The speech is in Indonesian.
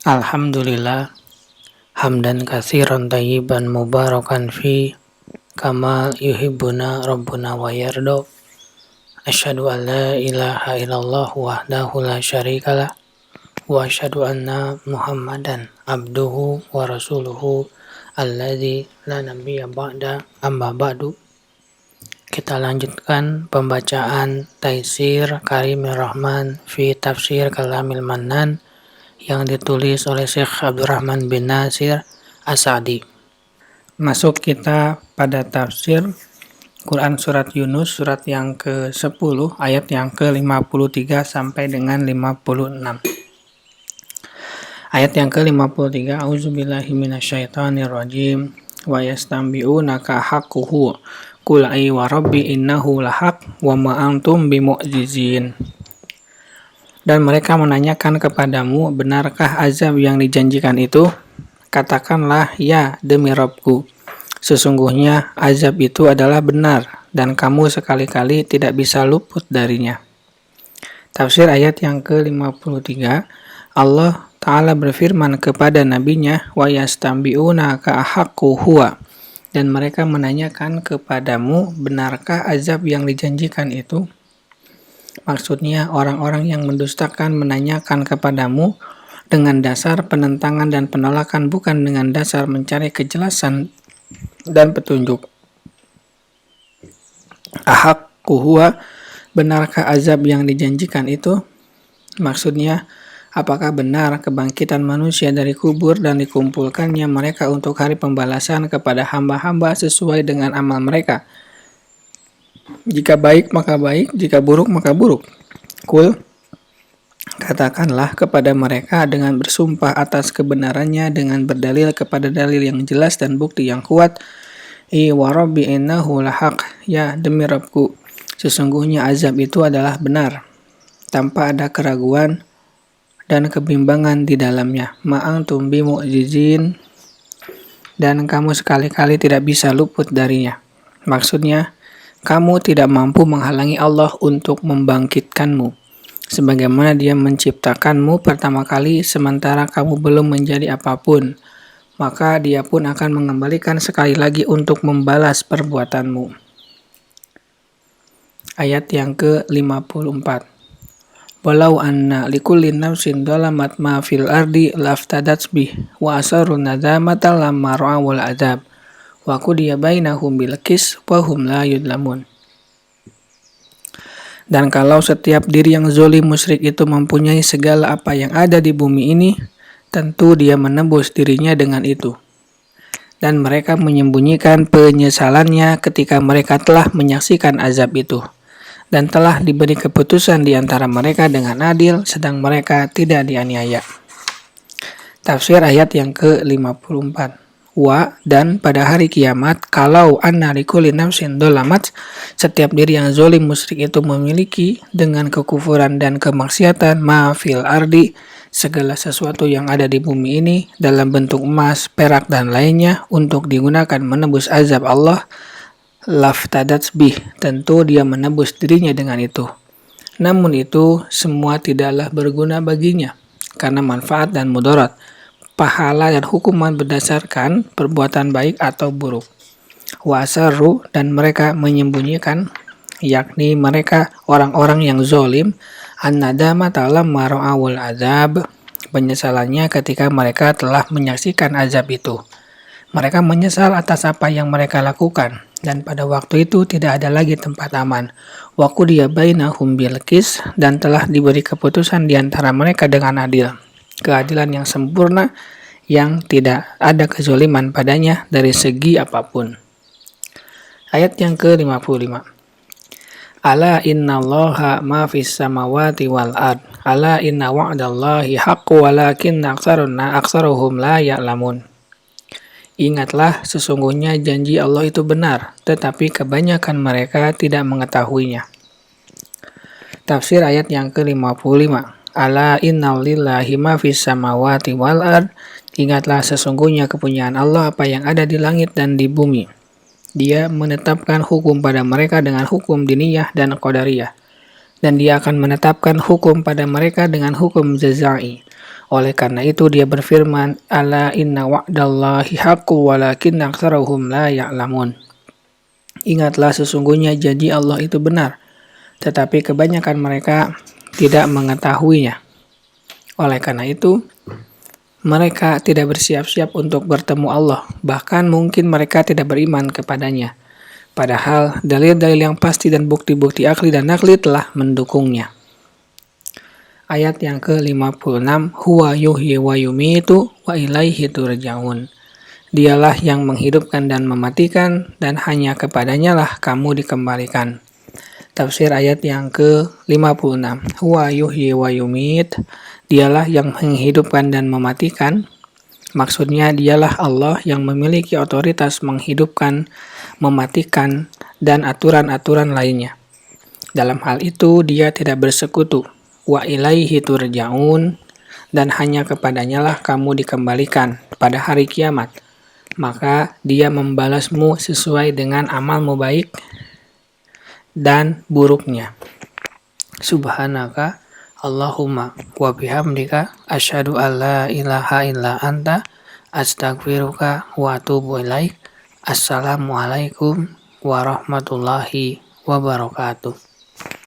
Alhamdulillah hamdan katsiran tayyiban mubarakan fi kama yuhibbuna rabbuna wa yarda. Asyhadu an la ilaha illallah wahdahu la syarikalah wa asyhadu anna Muhammadan abduhu wa rasuluhu alladzi la nabiyya ba'da amma ba'du. Kita lanjutkan pembacaan Taisir Karimir Rahman fi Tafsir Kalamil Mannan yang ditulis oleh Syekh Abdurrahman bin Nasir As-Sa'di. Masuk kita pada tafsir Quran surat Yunus surat yang ke-10 ayat yang ke-53 sampai dengan 56. Ayat yang ke-53, A'udzubillahi minasyaitonirrajim wa yastambi'unaka haqquhu qul ay wa rabbi innahu lahaq wa ma antum bimu'jizin. Dan mereka menanyakan kepadamu, benarkah azab yang dijanjikan itu? Katakanlah, ya demi Rabbku, sesungguhnya azab itu adalah benar, dan kamu sekali-kali tidak bisa luput darinya. Tafsir ayat yang ke-53, Allah Ta'ala berfirman kepada nabinya, wa yastambi'unaka ahaqqu huwa, dan mereka menanyakan kepadamu, benarkah azab yang dijanjikan itu? Maksudnya orang-orang yang mendustakan menanyakan kepadamu dengan dasar penentangan dan penolakan, bukan dengan dasar mencari kejelasan dan petunjuk. Ahaqqu huwa, benarkah azab yang dijanjikan itu? Maksudnya, apakah benar kebangkitan manusia dari kubur dan dikumpulkannya mereka untuk hari pembalasan kepada hamba-hamba sesuai dengan amal mereka? Jika baik maka baik, jika buruk maka buruk. Qul, katakanlah kepada mereka dengan bersumpah atas kebenarannya dengan berdalil kepada dalil yang jelas dan bukti yang kuat. Wa rabbi innahu lahaq, ya demi Rabbku, sesungguhnya azab itu adalah benar, tanpa ada keraguan dan kebimbangan di dalamnya. Ma'antum bimu'jizin, dan kamu sekali-kali tidak bisa luput darinya. Maksudnya, kamu tidak mampu menghalangi Allah untuk membangkitkanmu, sebagaimana Dia menciptakanmu pertama kali sementara kamu belum menjadi apapun, maka Dia pun akan mengembalikan sekali lagi untuk membalas perbuatanmu. Ayat yang ke-54. Walau anna likulli nafsin dhalamat ma fil ardi laftadat bih wa asarun nadamata lamma ra'awul adab wa qudiya bainahum bil qis wa hum la yudlamun. Dan kalau setiap diri yang zalim musyrik itu mempunyai segala apa yang ada di bumi ini, tentu dia menembus dirinya dengan itu. Dan mereka menyembunyikan penyesalannya ketika mereka telah menyaksikan azab itu, dan telah diberi keputusan di antara mereka dengan adil, sedang mereka tidak dianiaya. Tafsir ayat yang ke-54. Wa, dan pada hari kiamat, kalau anna likulli nafsin dhalamat, setiap diri yang zalim musyrik itu memiliki dengan kekufuran dan kemaksiatan ma fil ardi, segala sesuatu yang ada di bumi ini dalam bentuk emas, perak dan lainnya untuk digunakan menebus azab Allah, laftadat bih, tentu dia menebus dirinya dengan itu. Namun itu semua tidaklah berguna baginya, karena manfaat dan mudarat, pahala dan hukuman berdasarkan perbuatan baik atau buruk. Wa asarru, dan mereka menyembunyikan, yakni mereka orang-orang yang zalim, an-nadama lamma ra'awul azab, penyesalannya ketika mereka telah menyaksikan azab itu. Mereka menyesal atas apa yang mereka lakukan, dan pada waktu itu tidak ada lagi tempat aman. Wa qudiya bainahum bil qis, dan telah diberi keputusan di antara mereka dengan adil, keadilan yang sempurna yang tidak ada kezaliman padanya dari segi apapun. Ayat yang ke-55. Ala innallaha ma fis samawati wal ard. Ala inna wa'dallahi haqqu walakinna aktsaruhum la ya'lamun. Ingatlah, sesungguhnya janji Allah itu benar, tetapi kebanyakan mereka tidak mengetahuinya. Tafsir ayat yang ke-55. Ala innalillahi ma fis samawati wal ard. Ingatlah, sesungguhnya kepunyaan Allah apa yang ada di langit dan di bumi. Dia menetapkan hukum pada mereka dengan hukum diniyah dan qadariyah, dan Dia akan menetapkan hukum pada mereka dengan hukum jazai. Oleh karena itu dia berfirman, ala inna wa'dallahi haqqun walakinna aktsarahum la ya'lamun. Ingatlah sesungguhnya janji Allah itu benar, tetapi kebanyakan mereka tidak mengetahuinya. Oleh karena itu, mereka tidak bersiap-siap untuk bertemu Allah, bahkan mungkin mereka tidak beriman kepadanya. Padahal dalil-dalil yang pasti dan bukti-bukti akli dan nakli telah mendukungnya. Ayat yang ke-56, huwa yuhyi wa yumitu wa ilaihi turja'un. Dialah yang menghidupkan dan mematikan, dan hanya kepadanya lah kamu dikembalikan. Tafsir ayat yang ke-56, huwa yuhyi wa yumit. Dialah yang menghidupkan dan mematikan. Maksudnya dialah Allah yang memiliki otoritas menghidupkan, mematikan, dan aturan-aturan lainnya. Dalam hal itu dia tidak bersekutu. Wa ilaihi turja'un, dan hanya kepadanya lah kamu dikembalikan pada hari kiamat. Maka dia membalasmu sesuai dengan amalmu baik dan buruknya. Subhanaka Allahumma wa bihamdika asyhadu an la ilaha illa anta astaghfiruka wa atubu ilaik. Assalamualaikum warahmatullahi wabarakatuh.